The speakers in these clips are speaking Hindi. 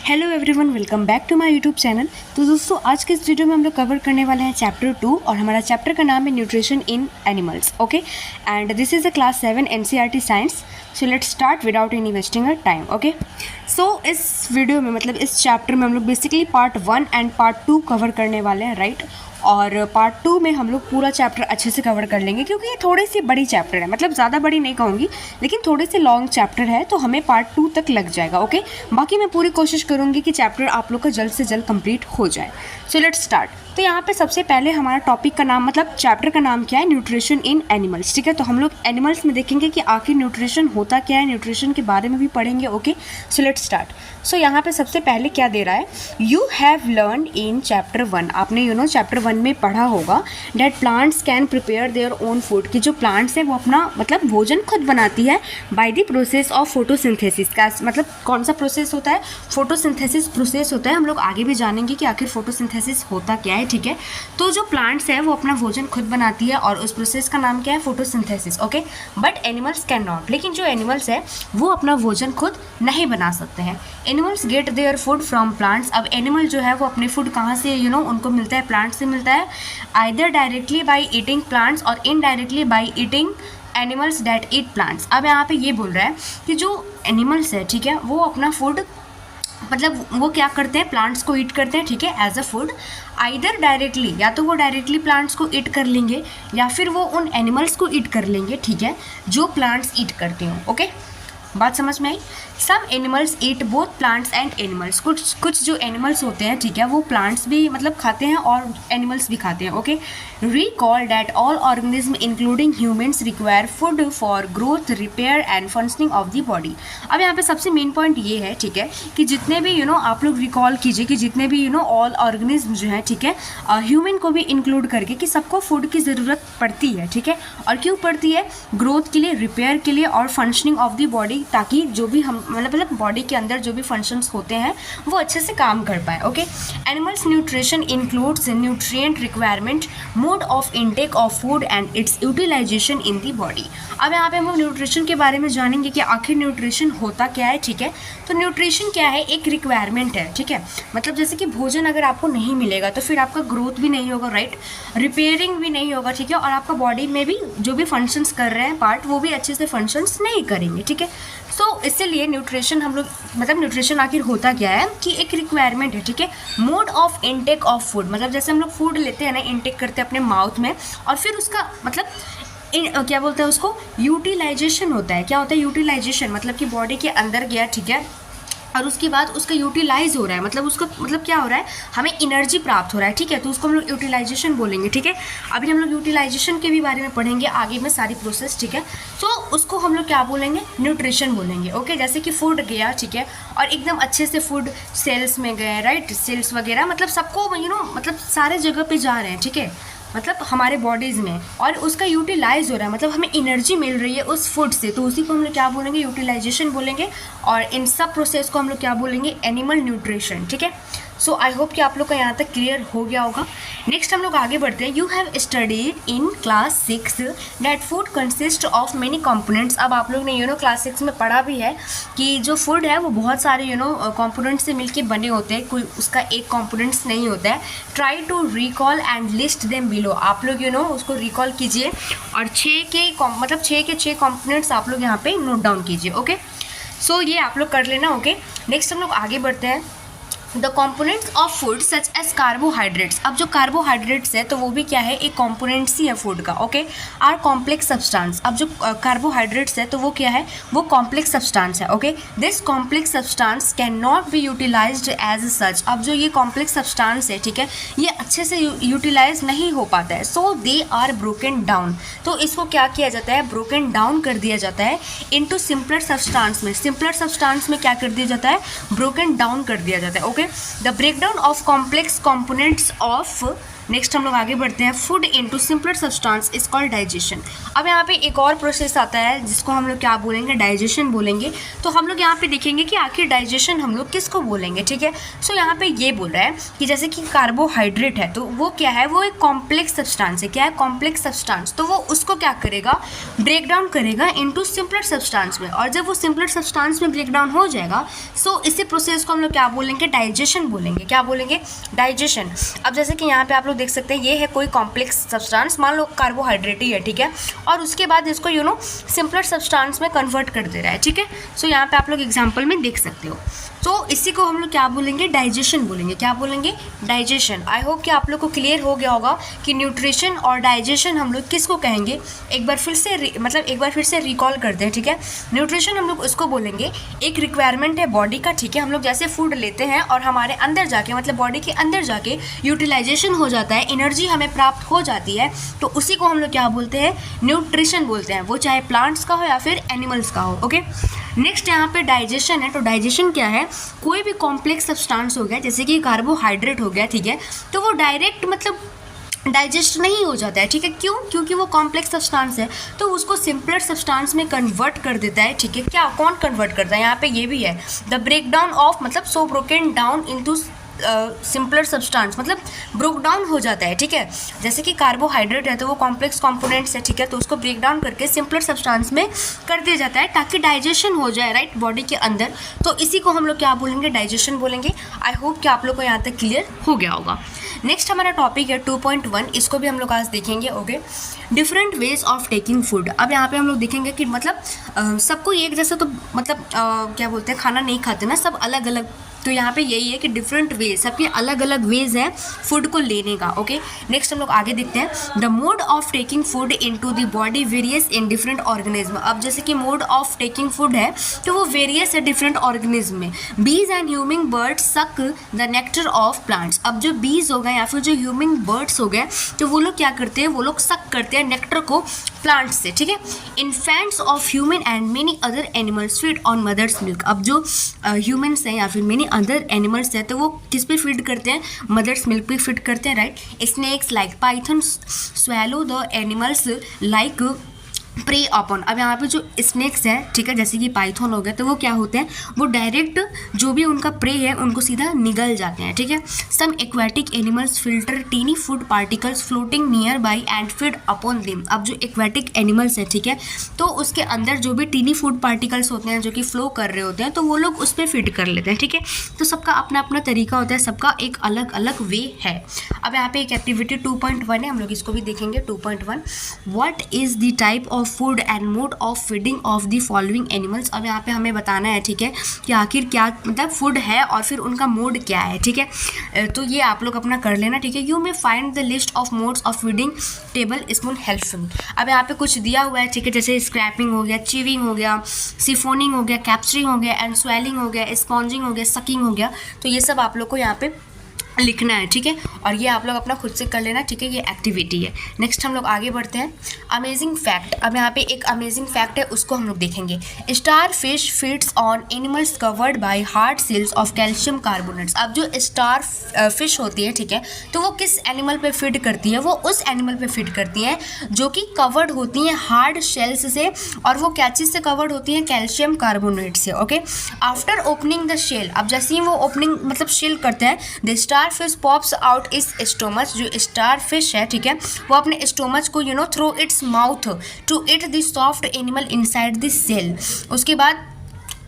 Hello everyone, welcome back to my YouTube channel. तो दोस्तों, आज के इस वीडियो में हम लोग कवर करने वाले हैं चैप्टर 2 और हमारा चैप्टर का नाम है nutrition in animals. Okay, and this is a class 7 NCERT science. So let's start without any wasting a time. Okay, so इस वीडियो में मतलब इस चैप्टर में हम लोग basically part 1 and part 2 cover करने वाले हैं, राइट। और पार्ट 2 में हम लोग पूरा चैप्टर अच्छे से कवर कर लेंगे क्योंकि ये थोड़ी सी बड़ी चैप्टर है, मतलब ज़्यादा बड़ी नहीं कहूँगी लेकिन थोड़ी सी लॉन्ग चैप्टर है, तो हमें पार्ट 2 तक लग जाएगा। ओके, बाकी मैं पूरी कोशिश करूँगी कि चैप्टर आप लोग का जल्द से जल्द कंप्लीट हो जाए। सो लेट्स स्टार्ट। तो यहाँ पे सबसे पहले हमारा टॉपिक का नाम मतलब चैप्टर का नाम क्या है, न्यूट्रिशन इन एनिमल्स। ठीक है, तो हम लोग एनिमल्स में देखेंगे कि आखिर न्यूट्रिशन होता क्या है, न्यूट्रिशन के बारे में भी पढ़ेंगे। Okay, so let's start. So यहाँ पे सबसे पहले क्या दे रहा है, you have learn in chapter 1। आपने चैप्टर 1 में पढ़ा होगा that plants can prepare their own food, कि जो प्लांट्स है वो अपना मतलब भोजन खुद बनाती है by the process of photosynthesis. का मतलब कौन सा प्रोसेस होता है, फोटोसिंथेसिस प्रोसेस होता है। हम लोग आगे भी जानेंगे कि आखिर फोटोसिंथेसिस होता क्या है। ठीक है, तो जो प्लांट्स है वो अपना भोजन खुद बनाती है और उस प्रोसेस का नाम क्या है, photosynthesis. Okay, but animals can not, लेकिन जो एनिमल्स है वो अपना भोजन खुद नहीं बना सकते हैं। Animals gate their food from plants. अब एनिमल जो है वो अपने फूड कहाँ से उनको मिलता है, प्लांट से मिलता है। Either directly by eating plants और indirectly by eating animals that eat plants. अब यहाँ पे ये बोल रहा है कि जो एनिमल्स है, ठीक है, वो अपना फूड मतलब वो क्या करते हैं, प्लांट्स को ईट करते हैं, ठीक है, as a food. Either directly, या तो वो डायरेक्टली प्लांट्स को ईट कर लेंगे या फिर वो उन एनिमल्स को ईट कर लेंगे, ठीक है, जो प्लांट्स ईट करते हो। ओके, बात समझ में आई। Some animals eat both plants and animals. कुछ जो एनिमल्स होते हैं, ठीक है, वो प्लांट्स भी मतलब खाते हैं और एनिमल्स भी खाते हैं। Okay, recall that all organism including humans require food for growth, repair and functioning of the body. अब यहाँ पे सबसे मेन पॉइंट ये है, ठीक है, कि जितने भी आप लोग रिकॉल कीजिए कि जितने भी ऑल ऑर्गेनिज्म जो है, ठीक है, ह्यूमन को भी इंक्लूड करके कि सबको फूड की ज़रूरत पड़ती है। ठीक है, और क्यों पड़ती है, ग्रोथ के लिए, रिपेयर के लिए और फंक्शनिंग ऑफ द बॉडी, ताकि जो भी हम मतलब बॉडी के अंदर जो भी फंक्शंस होते हैं वो अच्छे से काम कर पाए। Okay, animals nutrition includes nutrient requirement, mode of intake of food and its utilization in the body. अब यहाँ पे हम न्यूट्रिशन के बारे में जानेंगे कि आखिर न्यूट्रिशन होता क्या है। ठीक है, तो न्यूट्रिशन क्या है, एक रिक्वायरमेंट है। ठीक है, मतलब जैसे कि भोजन अगर आपको नहीं मिलेगा तो फिर आपका ग्रोथ भी नहीं होगा, राइट, रिपेयरिंग भी नहीं होगा, ठीक है, और आपका बॉडी में भी जो भी फंक्शंस कर रहे हैं पार्ट, वो भी अच्छे से फंक्शंस नहीं करेंगे। ठीक है, सो इसीलिए न्यूट्रिशन हम लोग मतलब न्यूट्रिशन आखिर होता क्या है कि एक रिक्वायरमेंट है। ठीक है, mode of intake of food, मतलब जैसे हम लोग फूड लेते हैं ना, इनटेक करते हैं अपने माउथ में, और फिर उसका मतलब क्या बोलते हैं उसको, यूटिलाइजेशन होता है। क्या होता है यूटिलाइजेशन, मतलब कि बॉडी के अंदर गया, ठीक है, और उसके बाद उसका यूटिलाइज हो रहा है, मतलब उसको मतलब क्या हो रहा है, हमें एनर्जी प्राप्त हो रहा है। ठीक है, तो उसको हम लोग यूटिलाइजेशन बोलेंगे। ठीक है, अभी हम लोग यूटिलाइजेशन के भी बारे में पढ़ेंगे आगे में सारी प्रोसेस। ठीक है, तो उसको हम लोग क्या बोलेंगे, न्यूट्रिशन बोलेंगे। ओके, जैसे कि फूड गया, ठीक है, और एकदम अच्छे से फूड सेल्स में गए, राइट, सेल्स वगैरह मतलब सबको मतलब सारे जगह पे जा रहे हैं, ठीक है, मतलब हमारे बॉडीज़ में, और उसका यूटिलाइज हो रहा है, मतलब हमें एनर्जी मिल रही है उस फूड से, तो उसी को हम लोग क्या बोलेंगे, यूटिलाइजेशन बोलेंगे। और इन सब प्रोसेस को हम लोग क्या बोलेंगे, एनिमल न्यूट्रिशन। ठीक है, सो आई होप कि आप लोग का यहाँ तक क्लियर हो गया होगा। नेक्स्ट हम लोग आगे बढ़ते हैं। You have studied in class 6 that food consist of many components. अब आप लोग ने क्लास 6 में पढ़ा भी है कि जो फूड है वो बहुत सारे कंपोनेंट्स से मिलके बने होते हैं, कोई उसका एक कंपोनेंट्स नहीं होता है। Try to recall and list them below. आप लोग उसको रिकॉल कीजिए और 6 के 6 कंपोनेंट्स आप लोग यहाँ पे नोट डाउन कीजिए। ओके, सो ये आप लोग कर लेना। ओके, नेक्स्ट हम लोग आगे बढ़ते हैं। The components of food such as carbohydrates. अब जो कार्बोहाइड्रेट्स है तो वो भी क्या है, एक कॉम्पोनेंट्स ही है फूड का। Okay, are complex substance. अब जो कार्बोहाइड्रेट्स है तो वो क्या है, वो कॉम्प्लेक्स सब्सटेंस है। Okay, this complex substance can not be utilized as such. अब जो ये कॉम्प्लेक्स सब्सटेंस है, ठीक है, ये अच्छे से यूटिलाइज नहीं हो पाता है, सो दे आर ब्रोकन डाउन। तो इसको क्या किया जाता है, ब्रोकन डाउन कर दिया जाता है इनटू सिंपलर सब्सटेंस में। सिंपलर सब्सटेंस में क्या कर दिया जाता है, ब्रोकन डाउन कर दिया जाता है। Okay, the breakdown of complex components of next हम लोग आगे बढ़ते हैं, food into simpler substance is called digestion. अब यहाँ पे एक और प्रोसेस आता है जिसको हम लोग क्या बोलेंगे, डाइजेशन बोलेंगे। तो हम लोग यहाँ पे देखेंगे कि आखिर डाइजेशन हम लोग किसको बोलेंगे, ठीक है। सो यहाँ पे ये बोल रहा है कि जैसे कि कार्बोहाइड्रेट है तो वो क्या है, वो एक कॉम्प्लेक्स सब्सटेंस है। क्या है, कॉम्प्लेक्स सब्सटेंस। तो वो उसको क्या करेगा, ब्रेक डाउन करेगा इनटू सिंपलर सब्सटेंस में, और जब वो सिंपलर सब्सटेंस में ब्रेक डाउन हो जाएगा सो इसी प्रोसेस को हम लोग क्या बोलेंगे, डाइजेशन बोलेंगे। क्या बोलेंगे, डाइजेशन। अब जैसे कि यहाँ पे आप लोग देख सकते हैं, ये है कोई कॉम्प्लेक्स सब्सटेंस, मान लो कार्बोहाइड्रेट ही है, ठीक है, और उसके बाद इसको सिंपलर सब्सटेंस में कन्वर्ट कर दे रहा है, ठीक है। सो यहाँ पे आप लोग एग्जांपल में देख सकते हो। तो इसी को हम लोग क्या बोलेंगे, डाइजेशन बोलेंगे। क्या बोलेंगे, डाइजेशन। आई होप कि आप लोग को क्लियर हो गया होगा कि न्यूट्रिशन और डाइजेशन हम लोग किसको कहेंगे। एक बार फिर से रिकॉल करते हैं, ठीक है। न्यूट्रिशन हम लोग उसको बोलेंगे, एक रिक्वायरमेंट है बॉडी का, ठीक है। हम लोग जैसे फूड लेते हैं और हमारे अंदर जाके, मतलब बॉडी के अंदर जाके यूटिलाइजेशन हो जाता है, एनर्जी हमें प्राप्त हो जाती है, तो उसी को हम लोग क्या बोलते हैं, न्यूट्रिशन बोलते हैं। वो चाहे प्लांट्स का हो या फिर एनिमल्स का हो, ओके। नेक्स्ट यहाँ पे डाइजेशन है। तो डाइजेशन क्या है, कोई भी कॉम्प्लेक्स सब्सटेंस हो गया, जैसे कि कार्बोहाइड्रेट हो गया, ठीक है, तो वो डायरेक्ट मतलब डाइजेस्ट नहीं हो जाता है, ठीक है। क्यों, क्योंकि वो कॉम्प्लेक्स सब्सटेंस है, तो उसको सिंपलर सब्सटेंस में कन्वर्ट कर देता है, ठीक है। क्या, कौन कन्वर्ट करता है, यहाँ पे ये भी है, द ब्रेक डाउन ऑफ, मतलब so broken down into simpler substance, मतलब ब्रोक डाउन हो जाता है, ठीक है। जैसे कि कार्बोहाइड्रेट है तो वो कॉम्प्लेक्स कंपोनेंट्स है, ठीक है, तो उसको ब्रेक डाउन करके सिंपलर सब्सटेंस में कर दिया जाता है ताकि डाइजेशन हो जाए, राइट, बॉडी के अंदर। तो इसी को हम लोग क्या बोलेंगे, डाइजेशन बोलेंगे। आई होप कि आप लोग को यहाँ तक क्लियर हो गया होगा। नेक्स्ट हमारा टॉपिक है 2.1, इसको भी हम लोग आज देखेंगे, okay. Different ways of taking food. अब यहाँ पे हम लोग देखेंगे कि मतलब सबको एक जैसा तो मतलब क्या बोलते हैं, खाना नहीं खाते ना, सब अलग अलग। तो यहाँ पे यही है कि डिफरेंट वेज, सबके अलग अलग वेज हैं फूड को लेने का, ओके। नेक्स्ट हम लोग आगे देखते हैं, the mode of taking food into the body various in different organism. अब जैसे कि मोड ऑफ टेकिंग फूड है तो वो वेरियस है डिफरेंट ऑर्गेनिज्म में। बीज and humming birds suck the nectar of plants. अब जो बीज हो गए या फिर जो ह्यूमिंग बर्ड्स हो गए तो वो लोग क्या करते हैं, वो लोग सक करते हैं नेक्टर को प्लांट से, ठीक है। Infants of human and many other animals feed on mother's milk. अब जो ह्यूमन्स हैं या फिर मेनी अदर एनिमल्स हैं तो वो किस पे फीड करते हैं, मदर्स मिल्क पे फीड करते हैं, right. Snakes like python swallow the animals like prey upon. अब यहाँ पे जो स्नेक्स है, ठीक है, जैसे कि पाइथन हो गया, तो वो क्या होते हैं, वो डायरेक्ट जो भी उनका प्रे है उनको सीधा निगल जाते हैं, ठीक है। Some aquatic animals filter tiny food particles floating nearby and feed upon them. अब जो एक्वेटिक एनिमल्स है, ठीक है, तो उसके अंदर जो भी टीनी फूड पार्टिकल्स होते हैं जो कि फ्लो कर रहे होते हैं तो वो लोग उस पर फीड कर लेते हैं, ठीक है। तो सबका अपना अपना तरीका होता है, सबका एक अलग अलग वे है। अब यहाँ पे एक एक्टिविटी 2.1 है, हम लोग इसको भी देखेंगे। 2.1, what is the type of food and mode of feeding of the following animals. अब यहाँ पे हमें बताना है, ठीक है, कि आखिर क्या मतलब फूड है और फिर उनका मोड क्या है, ठीक है। तो ये आप लोग अपना कर लेना, ठीक है। You may find the list of modes of feeding table spoon helpful. अब यहाँ पे कुछ दिया हुआ है, ठीक है, जैसे स्क्रैपिंग हो गया, चीविंग हो गया, सिफोनिंग हो गया, कैप्चरिंग हो गया, एंड स्वेलिंग हो गया, स्पॉन्जिंग हो गया, सकिंग हो गया। तो ये सब आप लोग को यहाँ पे लिखना है, ठीक है, और ये आप लोग अपना खुद से कर लेना, ठीक है। ये एक्टिविटी है। नेक्स्ट हम लोग आगे बढ़ते हैं, अमेजिंग फैक्ट। अब यहाँ पे एक अमेजिंग फैक्ट है, उसको हम लोग देखेंगे। Star fish feeds on animals covered by hard shells of calcium carbonates. अब जो स्टार फिश होती है, ठीक है, तो वो किस एनिमल पे फीड करती है, वो उस एनिमल पे फीड करती हैं जो कि कवर्ड होती हैं हार्ड शेल्स से, और वो क्या चीज़ से कवर्ड होती हैं, कैल्शियम कार्बोनेट से, okay. After opening the shell, अब जैसे ही वो ओपनिंग मतलब शेल करते हैं, the star fish pops out is stomach. जो स्टार फिश है, ठीक है, वो अपने स्टोमच को through its mouth to eat the soft animal inside the shell. उसके बाद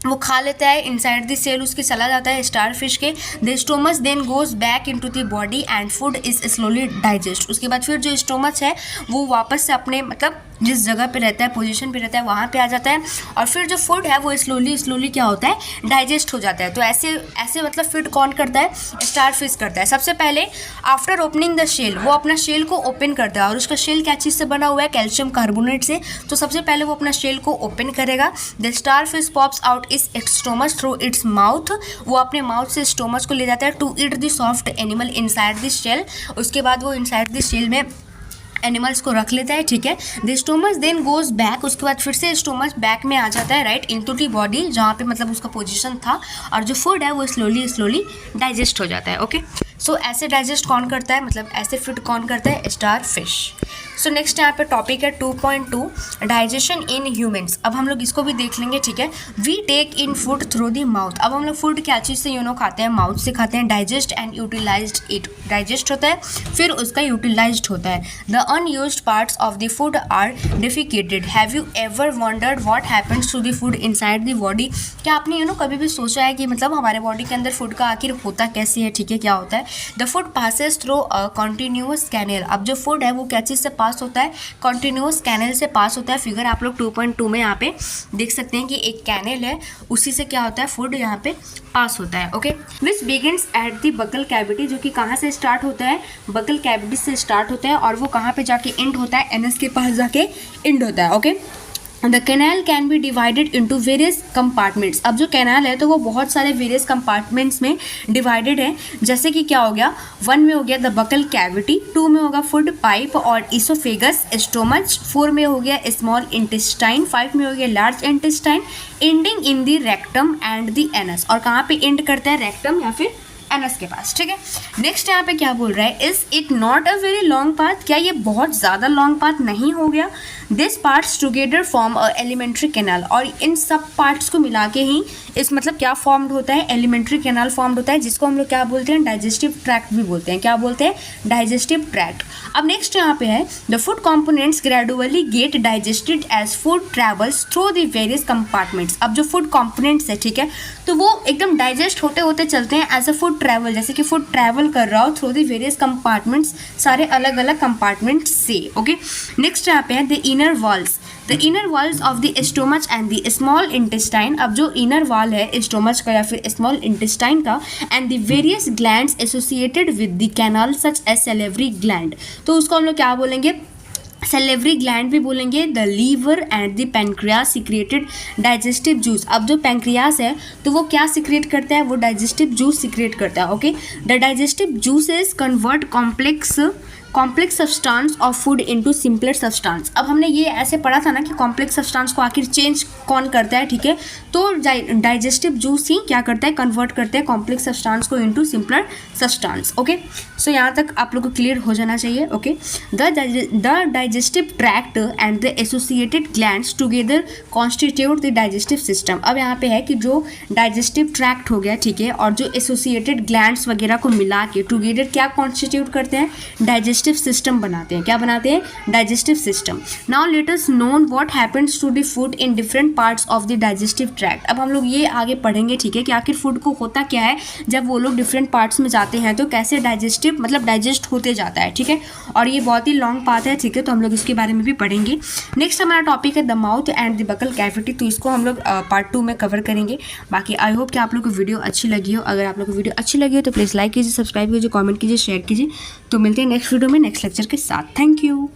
वो खा लेता है इनसाइड द सेल, उसके चला जाता है स्टार फिश के। The stomach then goes back into the body and food is slowly digest. उसके बाद फिर जो स्टोमच है वो वापस से अपने मतलब जिस जगह पे रहता है, पोजीशन पे रहता है, वहाँ पे आ जाता है, और फिर जो फूड है वो स्लोली क्या होता है, डाइजेस्ट हो जाता है। तो ऐसे मतलब फीड कौन करता है, स्टार फिश करता है। सबसे पहले आफ्टर ओपनिंग द शेल, वो अपना शेल को ओपन करता है, और उसका शेल क्या चीज़ से बना हुआ है, कैल्शियम कार्बोनेट से। तो सबसे पहले वो अपना शेल को ओपन करेगा। The star fish pops out is stomach through its mouth, वो अपने माउथ से स्टोमच को ले जाता है to eat the soft animal inside the shell. उसके बाद वो इनसाइड द शेल में एनिमल्स को रख लेता है, ठीक है। The stomach then goes back, उसके बाद फिर से स्टोमच बैक में आ जाता है, राइट, इनटू दी बॉडी, जहाँ पे मतलब उसका पोजीशन था, और जो फूड है वो स्लोली डाइजेस्ट हो जाता है, ओके। सो ऐसे डाइजेस्ट कौन करता है, मतलब ऐसे फूड कौन करता है, स्टार फिश। सो नेक्स्ट यहाँ पे टॉपिक है 2.2 डाइजेशन इन ह्यूमंस। अब हम लोग इसको भी देख लेंगे, ठीक है। We take in food through the mouth. अब हम लोग फूड क्या चीज़ से खाते हैं, माउथ से खाते हैं। Digest and utilized it, digest होता है फिर उसका यूटिलाइज्ड होता है। The unused parts of the food are defecated. Have you ever wondered what happens to the food inside the body. क्या आपने कभी भी सोचा है कि मतलब हमारे बॉडी के अंदर फूड का आखिर होता कैसे है, ठीक है, क्या होता है। The food passes through a continuous canal. अब जो फूड है वो क्या चीज़ से पास होता है, कॉन्टिन्यूअस कैनल से पास होता है। फिगर आप लोग 2.2 में यहाँ पे देख सकते हैं कि एक कैनल है, उसी से क्या होता है, फूड यहाँ पे पास होता है, okay. Which begins at the buccal cavity, जो कि कहाँ से स्टार्ट होता है, बकल कैविटी से स्टार्ट होता है, और वो कहाँ पे जाके एंड होता है, एनस के पास जाके एंड होता है, okay. The canal can be divided into various compartments. अब जो कैनाल है तो वो बहुत सारे वेरियस कंपार्टमेंट्स में डिवाइडेड है। जैसे कि क्या हो गया, 1 में हो गया द बकल कैविटी, 2 में होगा फूड पाइप और इसोफेगस स्टोमच, 4 में हो गया स्मॉल इंटेस्टाइन, 5 में हो गया large intestine, ending in the rectum and the anus. और कहाँ पे एंड करता है, रेक्टम या फिर एनस के पास, ठीक है। नेक्स्ट यहाँ पे क्या बोल रहा है, is it not a very long path. क्या ये बहुत ज़्यादा लॉन्ग पाथ नहीं हो गया। This parts together form a alimentary canal. और इन सब पार्ट्स को मिला के ही इस मतलब क्या फॉर्म्ड होता है, एलिमेंट्री कैनाल फॉर्म्ड होता है, जिसको हम लोग क्या बोलते हैं, डाइजेस्टिव ट्रैक्ट भी बोलते हैं। क्या बोलते हैं, डाइजेस्टिव ट्रैक्ट। अब नेक्स्ट यहाँ पे है the food components gradually get digested as food travels through the various compartments. अब जो फूड कॉम्पोनेंट्स है, ठीक है, तो वो एकदम डाइजेस्ट होते होते चलते हैं एज अ फूड ट्रैवल, जैसे कि फूड ट्रैवल कर रहा हो थ्रू द वेरियस कंपार्टमेंट्स, सारे अलग अलग कंपार्टमेंट्स से, ओके। नेक्स्ट यहाँ पे है the inner walls, the inner walls of the stomach and the small intestine. अब जो इनर वॉल है स्टोमच का या फिर स्मॉल इंटेस्टाइन का, and the various glands associated with the canal such as salivary gland, तो उसको हम लोग क्या बोलेंगे, सेलेवरी ग्लैंड भी बोलेंगे। The liver and the pancreas secreted digestive juice. अब जो पैंक्रियास है तो वो क्या सीक्रेट करता है, वो डाइजेस्टिव जूस सीक्रेट करता है, okay. The digestive juices convert complex substance of food into simpler substance. अब हमने ये ऐसे पढ़ा था ना कि कॉम्प्लेक्स सब्सटेंस को आखिर चेंज कौन करता है, ठीक है, तो डाइजेस्टिव जूस ही क्या करता है, कन्वर्ट करते हैं कॉम्प्लेक्स सब्सटेंस को इनटू सिंपलर सब्सटेंस, ओके। सो यहाँ तक आप लोग को क्लियर हो जाना चाहिए, okay. The digestive tract and the associated glands together constitute the digestive system. अब यहाँ पे है कि जो डाइजेस्टिव ट्रैक्ट हो गया, ठीक है, और जो एसोसिएटेड ग्लैंड्स वगैरह को मिला के टुगेदर क्या कॉन्स्टिट्यूट करते हैं, डाइजेस्टिव सिस्टम बनाते हैं। क्या बनाते हैं, digestive system. Now let us know what happens to the food in different parts of the digestive tract. अब हम लोग ये आगे पढ़ेंगे, ठीक है, कि आखिर फूड को होता क्या है जब वो लोग डिफरेंट पार्ट्स में जाते हैं, तो कैसे डाइजेस्टिव मतलब डाइजेस्ट होते जाता है, ठीक है। और ये बहुत ही लॉन्ग पाथ है, ठीक है, तो हम लोग इसके बारे में भी पढ़ेंगे। नेक्स्ट हमारा टॉपिक है the mouth and the buccal cavity, तो इसको हम लोग पार्ट 2 में कवर करेंगे। बाकी आई होप कि आप लोग को वीडियो अच्छी लगी हो। अगर आप लोग को वीडियो अच्छी लगी हो तो प्लीज़ लाइक कीजिए, सब्सक्राइब कीजिए, कमेंट कीजिए, शेयर कीजिए। तो मिलते हैं नेक्स्ट वीडियो में नेक्स्ट लेक्चर के साथ। Thank you.